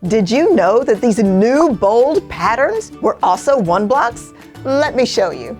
Did you know that these new bold patterns were also 1-blocks? Let me show you.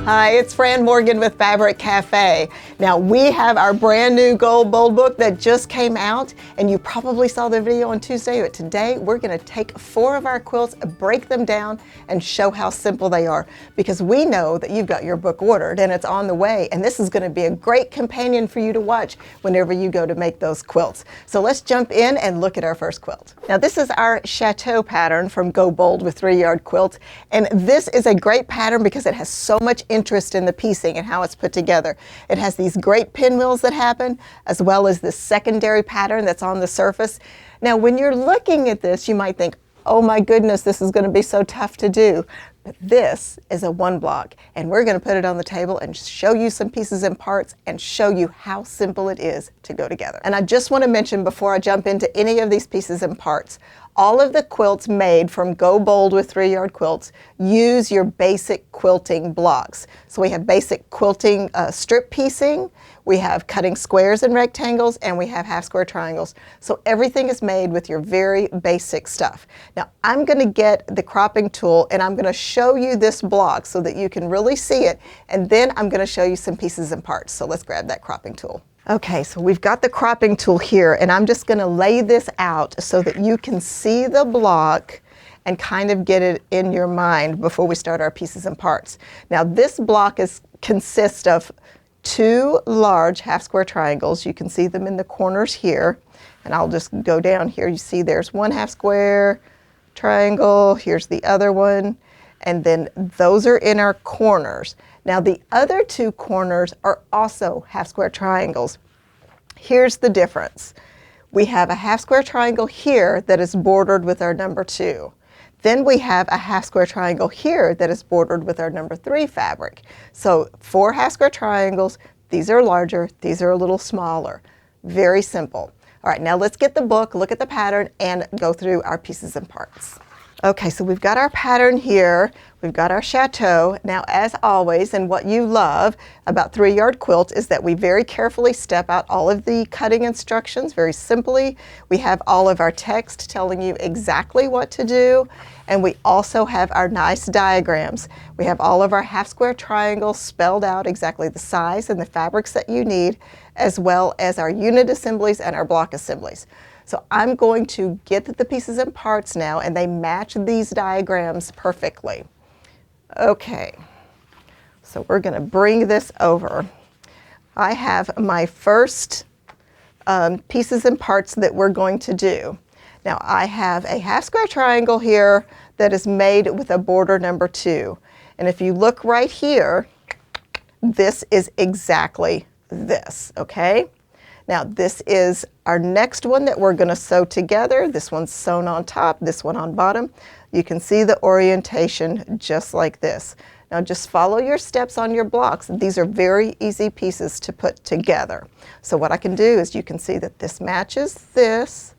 Hi, it's Fran Morgan with Fabric Café. Now we have our brand new gold bold book that just came out, and you probably saw the video on Tuesday, but today we're going to take 4 of our quilts, break them down, and show how simple they are, because we know that you've got your book ordered and it's on the way, and this is going to be a great companion for you to watch whenever you go to make those quilts. So let's jump in and look at our first quilt. Now this is our Chateau pattern from Go Bold with 3-Yard Quilts, and this is a great pattern because it has so much interest in the piecing and how it's put together. It has these great pinwheels that happen, as well as this secondary pattern that's on the surface. Now when you're looking at this, you might think, oh my goodness, this is going to be so tough to do. But this is a 1-block, and we're going to put it on the table and show you some pieces and parts and show you how simple it is to go together. And I just want to mention before I jump into any of these pieces and parts, all of the quilts made from Go Bold with 3-Yard Quilts use your basic quilting blocks. So we have basic quilting strip piecing, we have cutting squares and rectangles, and we have half square triangles. So everything is made with your very basic stuff. Now I'm going to get the cropping tool and I'm going to show you this block so that you can really see it, and then I'm going to show you some pieces and parts. So let's grab that cropping tool. Okay, so we've got the cropping tool here, and I'm just going to lay this out so that you can see the block and kind of get it in your mind before we start our pieces and parts. Now this block consists of 2 large half square triangles. You can see them in the corners here, and I'll just go down here. You see there's 1 half square triangle, here's the other one, and then those are in our corners. Now the other 2 corners are also half square triangles. Here's the difference. We have a half square triangle here that is bordered with our number 2. Then we have a half square triangle here that is bordered with our number 3 fabric. So 4 half square triangles, these are larger, these are a little smaller. Very simple. All right, now let's get the book, look at the pattern, and go through our pieces and parts. Okay, so we've got our pattern here, we've got our Chateau. Now as always, and what you love about 3-Yard Quilt is that we very carefully step out all of the cutting instructions very simply. We have all of our text telling you exactly what to do, and we also have our nice diagrams. We have all of our half square triangles spelled out exactly the size and the fabrics that you need, as well as our unit assemblies and our block assemblies. So I'm going to get the pieces and parts now, and they match these diagrams perfectly. Okay, so we're going to bring this over. I have my first pieces and parts that we're going to do. Now I have a half square triangle here that is made with a border number 2. And if you look right here, this is exactly this, okay? Now this is our next one that we're going to sew together. This one's sewn on top, this one on bottom. You can see the orientation just like this. Now just follow your steps on your blocks. These are very easy pieces to put together. So what I can do is you can see that this matches this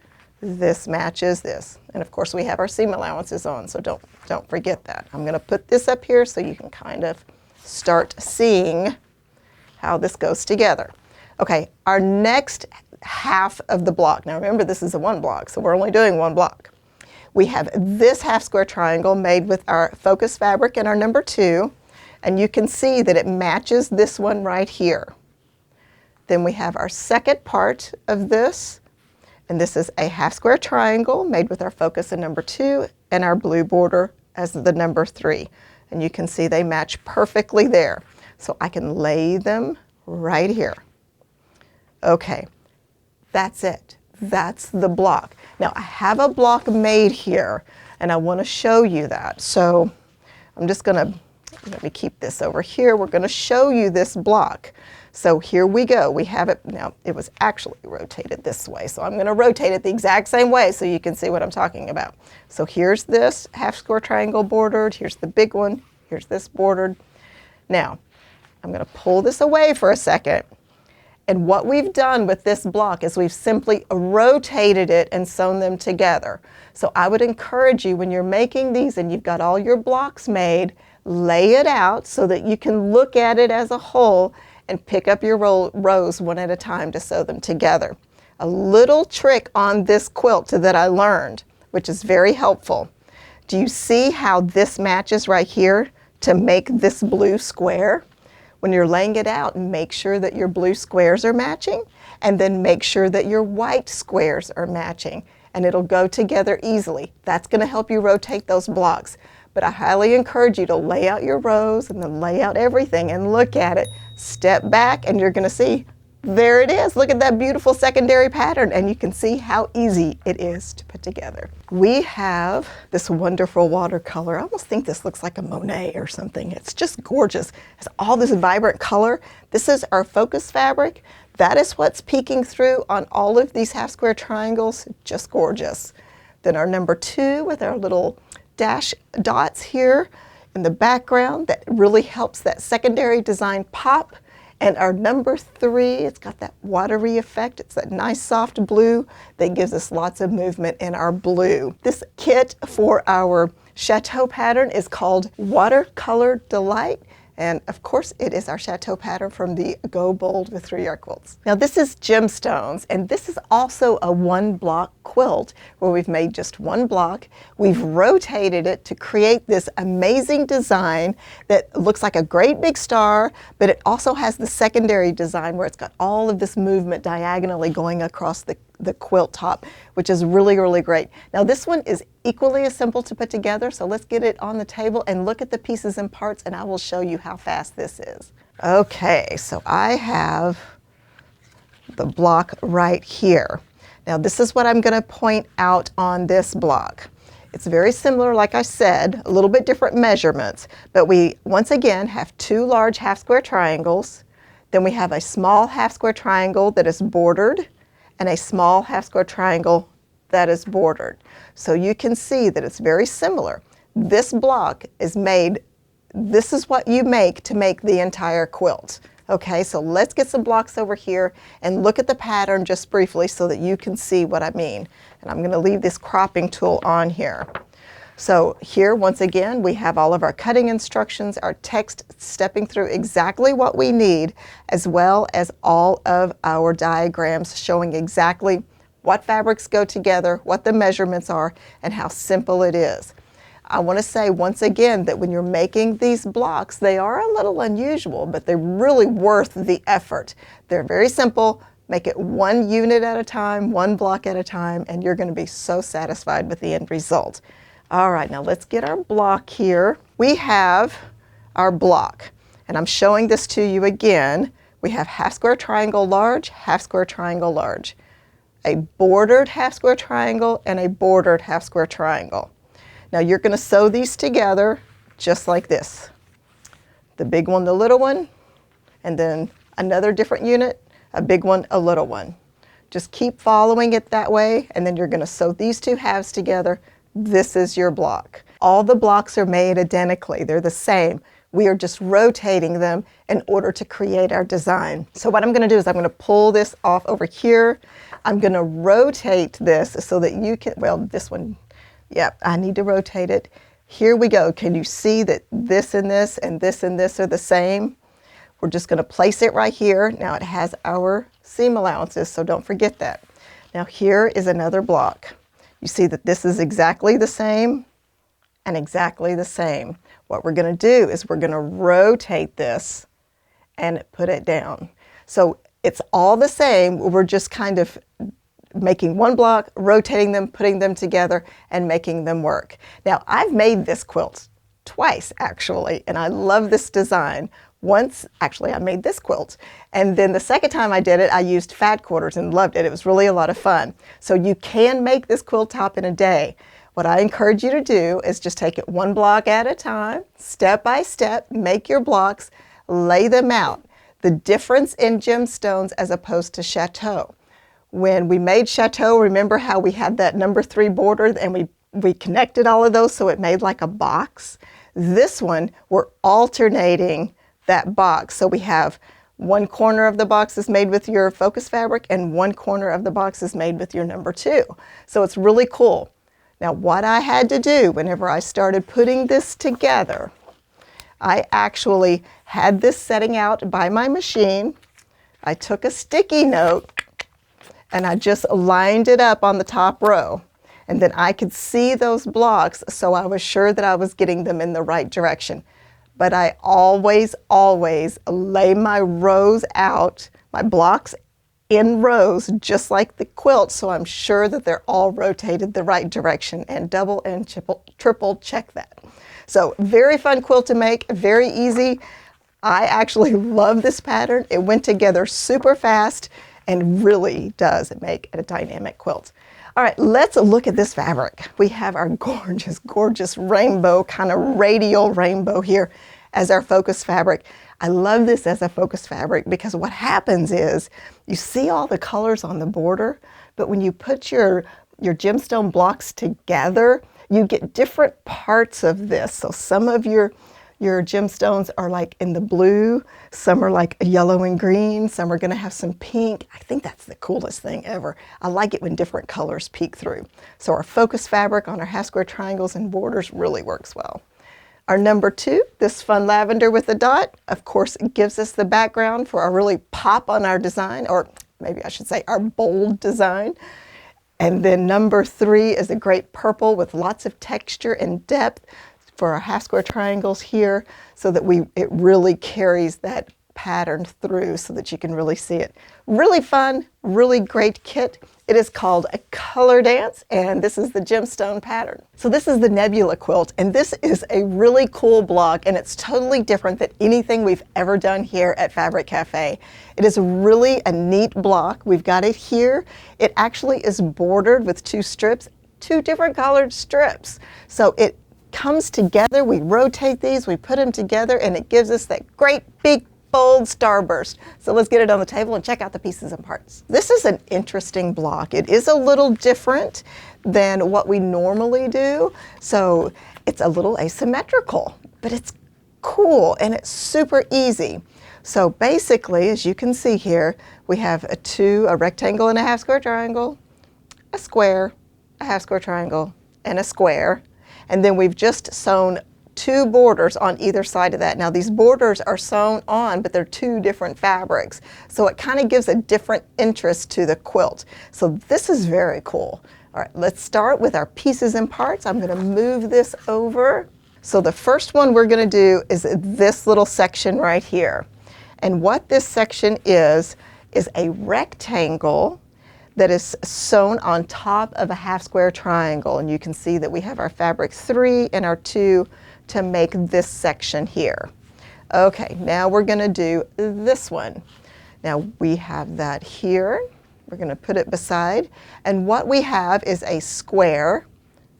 matches this. And of course we have our seam allowances on, so don't forget that. I'm going to put this up here so you can kind of start seeing how this goes together. Okay, our next half of the block, now remember this is a 1-block, so we're only doing 1 block. We have this half square triangle made with our focus fabric and our number 2, and you can see that it matches this one right here. Then we have our second part of this, and this is a half square triangle made with our focus and number 2 and our blue border as the number 3. And you can see they match perfectly there. So I can lay them right here. Okay, that's it. That's the block. Now I have a block made here, and I want to show you that. So I'm just going to, let me keep this over here. We're going to show you this block. So here we go. We have it, now it was actually rotated this way, so I'm going to rotate it the exact same way so you can see what I'm talking about. So here's this half square triangle bordered, here's the big one, here's this bordered. Now I'm going to pull this away for a second. And what we've done with this block is we've simply rotated it and sewn them together. So I would encourage you when you're making these and you've got all your blocks made, lay it out so that you can look at it as a whole and pick up your rows one at a time to sew them together. a little trick on this quilt that I learned, which is very helpful. Do you see how this matches right here to make this blue square? When you're laying it out, make sure that your blue squares are matching, and then make sure that your white squares are matching, and it'll go together easily. That's going to help you rotate those blocks. But I highly encourage you to lay out your rows and then lay out everything and look at it. Step back and you're going to see, there it is. Look at that beautiful secondary pattern, and you can see how easy it is to put together. We have this wonderful watercolor. I almost think this looks like a Monet or something. It's just gorgeous. It's all this vibrant color. This is our focus fabric. That is what's peeking through on all of these half square triangles. Just gorgeous. Then our number 2 with our little dash dots here in the background, that really helps that secondary design pop. And our number 3, it's got that watery effect. It's that nice soft blue that gives us lots of movement in our blue. This kit for our Chateau pattern is called Watercolor Delight. And of course, it is our Chateau pattern from the Go Bold with 3-Yard Quilts. Now this is Gemstones, and this is also a 1-block quilt where we've made just 1 block. We've rotated it to create this amazing design that looks like a great big star, but it also has the secondary design where it's got all of this movement diagonally going across the quilt top, which is really, really great. Now this one is equally as simple to put together, so let's get it on the table and look at the pieces and parts, and I will show you how fast this is. Okay, so I have the block right here. Now this is what I'm going to point out on this block. It's very similar, like I said, a little bit different measurements, but we once again have 2 large half square triangles, then we have a small half square triangle that is bordered, and a small half square triangle that is bordered. So you can see that it's very similar. This block is made, this is what you make to make the entire quilt. Okay, so let's get some blocks over here and look at the pattern just briefly so that you can see what I mean. And I'm going to leave this cropping tool on here. So here, once again, we have all of our cutting instructions, our text stepping through exactly what we need, as well as all of our diagrams showing exactly what fabrics go together, what the measurements are, and how simple it is. I want to say once again that when you're making these blocks, they are a little unusual, but they're really worth the effort. They're very simple. Make it 1 unit at a time, 1 block at a time, and you're going to be so satisfied with the end result. All right, now let's get our block here. We have our block, and I'm showing this to you again. We have half square triangle large, half square triangle large, a bordered half square triangle, and a bordered half square triangle. Now you're going to sew these together just like this. The big one, the little one, and then another different unit, a big one, a little one. Just keep following it that way, and then you're going to sew these 2 halves together. This is your block. All the blocks are made identically. They're the same. We are just rotating them in order to create our design. So what I'm going to do is I'm going to pull this off over here. I'm going to rotate this so that you can, well, this one, yeah, I need to rotate it. Here we go. Can you see that this and this and this and this are the same? We're just going to place it right here. Now it has our seam allowances, so don't forget that. Now here is another block. You see that this is exactly the same and exactly the same. What we're going to do is we're going to rotate this and put it down. So it's all the same. We're just kind of making 1 block, rotating them, putting them together, and making them work. Now, I've made this quilt twice, actually, and I love this design. Once, actually, I made this quilt, and then the second time I did it, I used fat quarters and loved it. It was really a lot of fun. So you can make this quilt top in a day. What I encourage you to do is just take it 1 block at a time, step by step, make your blocks, lay them out. The difference in Gemstones as opposed to Chateau. When we made Chateau, remember how we had that number 3 border and we connected all of those so it made like a box? This one, we're alternating that box. So we have 1 corner of the box is made with your focus fabric and 1 corner of the box is made with your number 2. So it's really cool. Now what I had to do whenever I started putting this together, I actually had this setting out by my machine. I took a sticky note and I just lined it up on the top row. And then I could see those blocks, so I was sure that I was getting them in the right direction. But I always, always lay my rows out, my blocks in rows, just like the quilt, so I'm sure that they're all rotated the right direction, and double and triple check that. So very fun quilt to make, very easy. I actually love this pattern. It went together super fast and really does make a dynamic quilt. All right, let's look at this fabric. We have our gorgeous, gorgeous rainbow, kind of radial rainbow here as our focus fabric. I love this as a focus fabric because what happens is you see all the colors on the border, but when you put your gemstone blocks together, you get different parts of this. So some of your gemstones are like in the blue, some are like yellow and green, some are gonna have some pink. I think that's the coolest thing ever. I like it when different colors peek through. So our focus fabric on our half square triangles and borders really works well. Our number 2, this fun lavender with a dot, of course, it gives us the background for our really pop on our design, or maybe I should say our bold design. And then number 3 is a great purple with lots of texture and depth for our half square triangles here, so that it really carries that pattern through so that you can really see it. Really fun, really great kit. It is called a Color Dance, and this is the gemstone pattern. So this is the Nebula quilt, and this is a really cool block, and it's totally different than anything we've ever done here at Fabric Cafe. It is really a neat block. We've got it here. It actually is bordered with 2 strips, 2 different colored strips. So it comes together, we rotate these, we put them together, and it gives us that great big bold starburst. So let's get it on the table and check out the pieces and parts. This is an interesting block. It is a little different than what we normally do. So it's a little asymmetrical, but it's cool and it's super easy. So basically, as you can see here, we have a rectangle and a half square triangle, a square, a half square triangle, and a square. And then we've just sewn 2 borders on either side of that. Now these borders are sewn on, but they're 2 different fabrics. So it kind of gives a different interest to the quilt. So this is very cool. All right, let's start with our pieces and parts. I'm gonna move this over. So the first one we're gonna do is this little section right here. And what this section is a rectangle that is sewn on top of a half square triangle. And you can see that we have our fabric 3 and our 2 to make this section here. Okay, now we're gonna do this one. Now we have that here. We're gonna put it beside. And what we have is a square,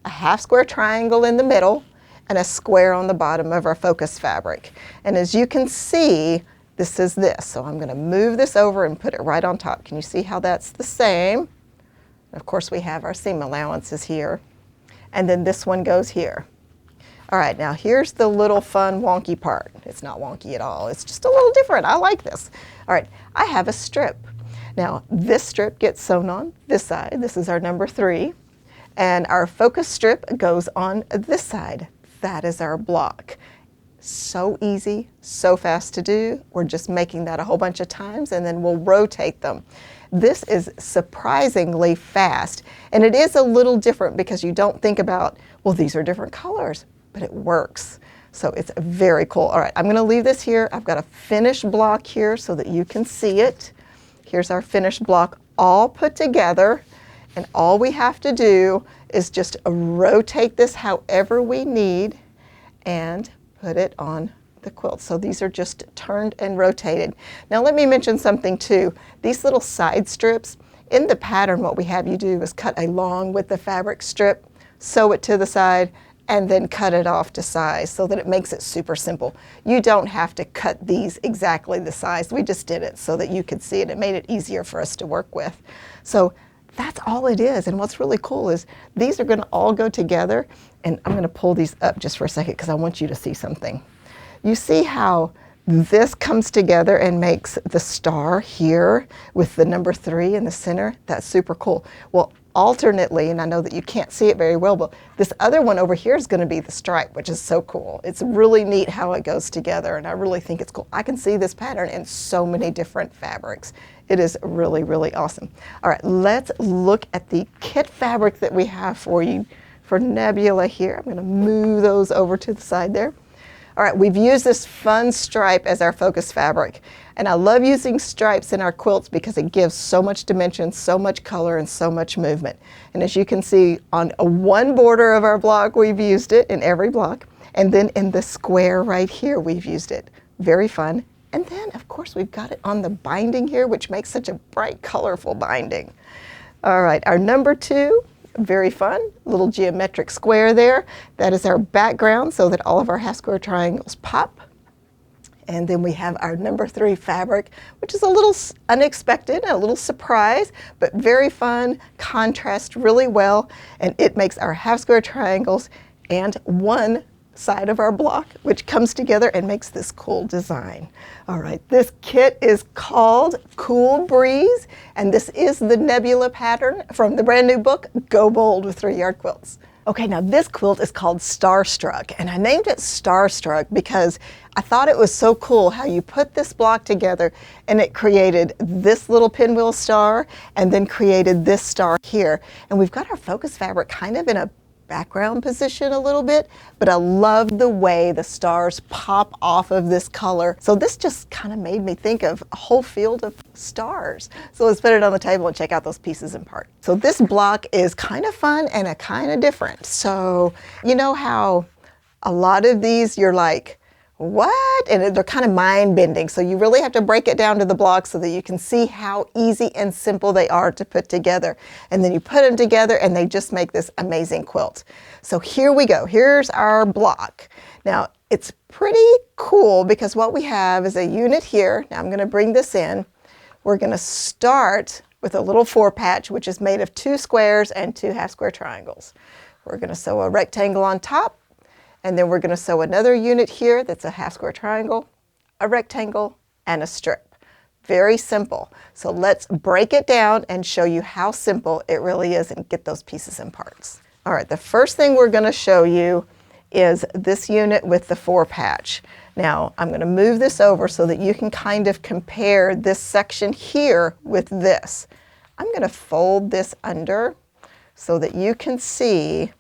a half square triangle in the middle, and a square on the bottom of our focus fabric. And as you can see, this is this. So I'm gonna move this over and put it right on top. Can you see how that's the same? Of course, we have our seam allowances here. And then this one goes here. All right, now here's the little fun wonky part. It's not wonky at all. It's just a little different. I like this. All right, I have a strip. Now, this strip gets sewn on this side. This is our number 3. And our focus strip goes on this side. That is our block. So easy, so fast to do. We're just making that a whole bunch of times, and then we'll rotate them. This is surprisingly fast, and it is a little different because you don't think about, well, these are different colors, but it works. So it's very cool. All right, I'm gonna leave this here. I've got a finished block here so that you can see it. Here's our finished block all put together, and all we have to do is just rotate this however we need and put it on the quilt. So these are just turned and rotated. Now let me mention something too. These little side strips, in the pattern what we have you do is cut along with the fabric strip, sew it to the side, and then cut it off to size so that it makes it super simple. You don't have to cut these exactly the size. We just did it so that you could see it. It made it easier for us to work with. So that's all it is. And what's really cool is these are gonna all go together, and I'm gonna pull these up just for a second because I want you to see something. You see how this comes together and makes the star here with the number 3 in the center. That's super cool. Well, alternately, and I know that you can't see it very well, but this other one over here is going to be the stripe, which is so cool. It's really neat how it goes together, and I really think it's cool. I can see this pattern in so many different fabrics. It is really, really awesome. All right, let's look at the kit fabric that we have for you for Nebula here. I'm going to move those over to the side there. All right, we've used this fun stripe as our focus fabric. And I love using stripes in our quilts because it gives so much dimension, so much color, and so much movement. And as you can see, on one border of our block, we've used it in every block. And then in the square right here, we've used it. Very fun. And then, of course, we've got it on the binding here, which makes such a bright, colorful binding. All right, our number 2. Very fun, little geometric square there. That is our background so that all of our half square triangles pop. And then we have our number 3 fabric, which is a little unexpected, a little surprise, but very fun, contrasts really well, and it makes our half square triangles and one side of our block, which comes together and makes this cool design. All right, this kit is called Cool Breeze, and this is the Nebula pattern from the brand new book, Go Bold with 3-Yard Quilts. Okay, now this quilt is called Starstruck, and I named it Starstruck because I thought it was so cool how you put this block together and it created this little pinwheel star and then created this star here. And we've got our focus fabric kind of in a background position a little bit, but I love the way the stars pop off of this color. So this just kind of made me think of a whole field of stars. So let's put it on the table and check out those pieces in part. So this block is kind of fun and a kind of different. So you know how a lot of these you're like, what? And they're kind of mind-bending. So you really have to break it down to the block so that you can see how easy and simple they are to put together. And then you put them together and they just make this amazing quilt. So here we go. Here's our block. Now it's pretty cool because what we have is a unit here. Now I'm going to bring this in. We're going to start with a little 4-patch, which is made of 2 squares and 2 half square triangles. We're going to sew a rectangle on top. And then we're going to sew another unit here that's a half square triangle, a rectangle, and a strip. Very simple. So let's break it down and show you how simple it really is and get those pieces in parts. All right, the first thing we're going to show you is this unit with the 4-patch. Now, I'm going to move this over so that you can kind of compare this section here with this. I'm going to fold this under so that you can see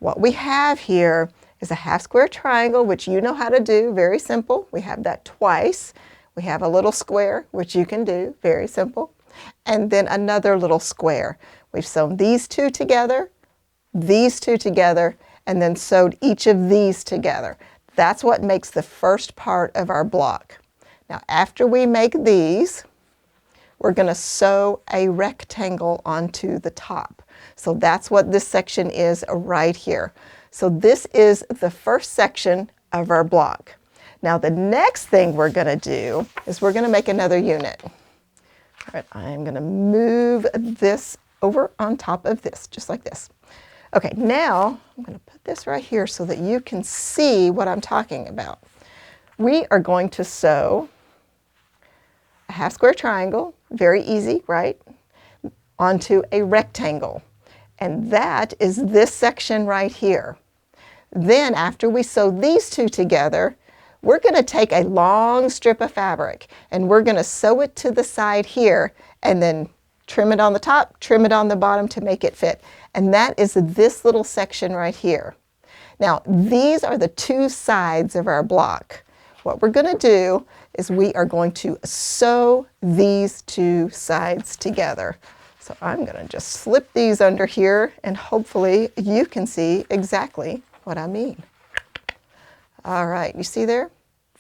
what we have here is a half square triangle, which you know how to do, very simple. We have that twice. We have a little square, which you can do, very simple. And then another little square. We've sewn these 2 together, these 2 together, and then sewed each of these together. That's what makes the first part of our block. Now, after we make these, we're going to sew a rectangle onto the top. So that's what this section is right here. So this is the first section of our block. Now the next thing we're going to do is we're going to make another unit. All right, I'm going to move this over on top of this, just like this. Okay, now I'm going to put this right here so that you can see what I'm talking about. We are going to sew a half square triangle, very easy, right, onto a rectangle. And that is this section right here. Then after we sew these 2 together, we're going to take a long strip of fabric and we're going to sew it to the side here and then trim it on the top, trim it on the bottom to make it fit. And that is this little section right here. Now, these are the 2 sides of our block. What we're going to do is we are going to sew these 2 sides together. So I'm going to just slip these under here and hopefully you can see exactly what I mean. All right, you see there?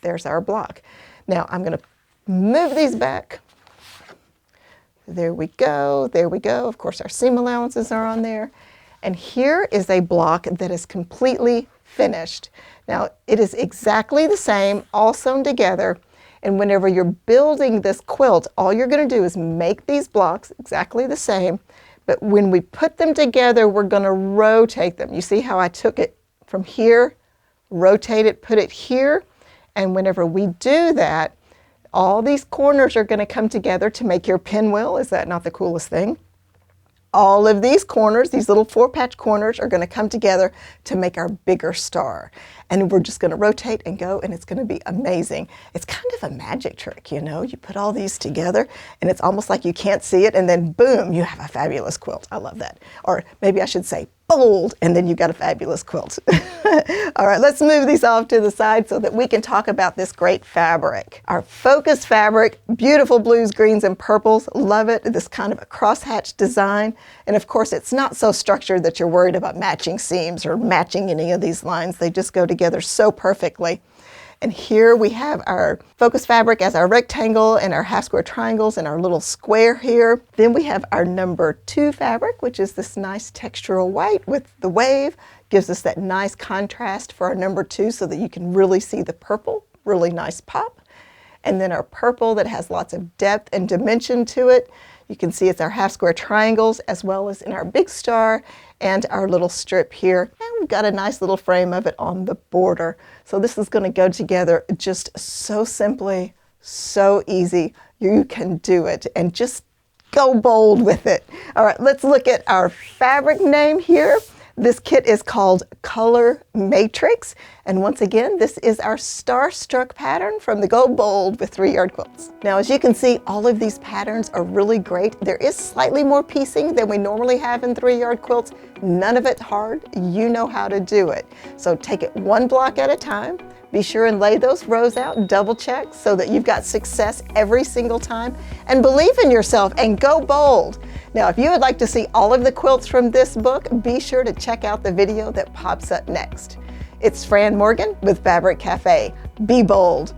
There's our block. Now I'm going to move these back. There we go, there we go. Of course our seam allowances are on there. And here is a block that is completely finished. Now it is exactly the same, all sewn together. And whenever you're building this quilt, all you're going to do is make these blocks exactly the same. But when we put them together, we're going to rotate them. You see how I took it from here, rotate it, put it here, And whenever we do that, all these corners are going to come together to make your pinwheel. Is that not the coolest thing? All of these corners, these little 4-patch corners, are going to come together to make our bigger star. And we're just going to rotate and go, and it's going to be amazing. It's kind of a magic trick, you know? You put all these together, and it's almost like you can't see it, and then boom, you have a fabulous quilt. I love that. Or maybe I should say bold, and then you've got a fabulous quilt. All right, let's move these off to the side so that we can talk about this great fabric. Our focus fabric, beautiful blues, greens, and purples. Love it. This kind of a crosshatch design. And of course, it's not so structured that you're worried about matching seams or matching any of these lines. They just go together so perfectly. And here we have our focus fabric as our rectangle and our half square triangles and our little square here. Then we have our number 2 fabric, which is this nice textural white with the wave. Gives us that nice contrast for our number 2 so that you can really see the purple, really nice pop. And then our purple that has lots of depth and dimension to it. You can see it's our half square triangles as well as in our big star and our little strip here. And we've got a nice little frame of it on the border. So this is going to go together just so simply, so easy. You can do it and just go bold with it. All right, let's look at our fabric name here. This kit is called Color Matrix. And once again, this is our Starstruck pattern from the Go Bold with 3-yard quilts. Now, as you can see, all of these patterns are really great. There is slightly more piecing than we normally have in 3-yard quilts. None of it hard. You know how to do it. So take it one block at a time. Be sure and lay those rows out, double check so that you've got success every single time. And believe in yourself and go bold. Now, if you would like to see all of the quilts from this book, be sure to check out the video that pops up next. It's Fran Morgan with Fabric Cafe. Be bold.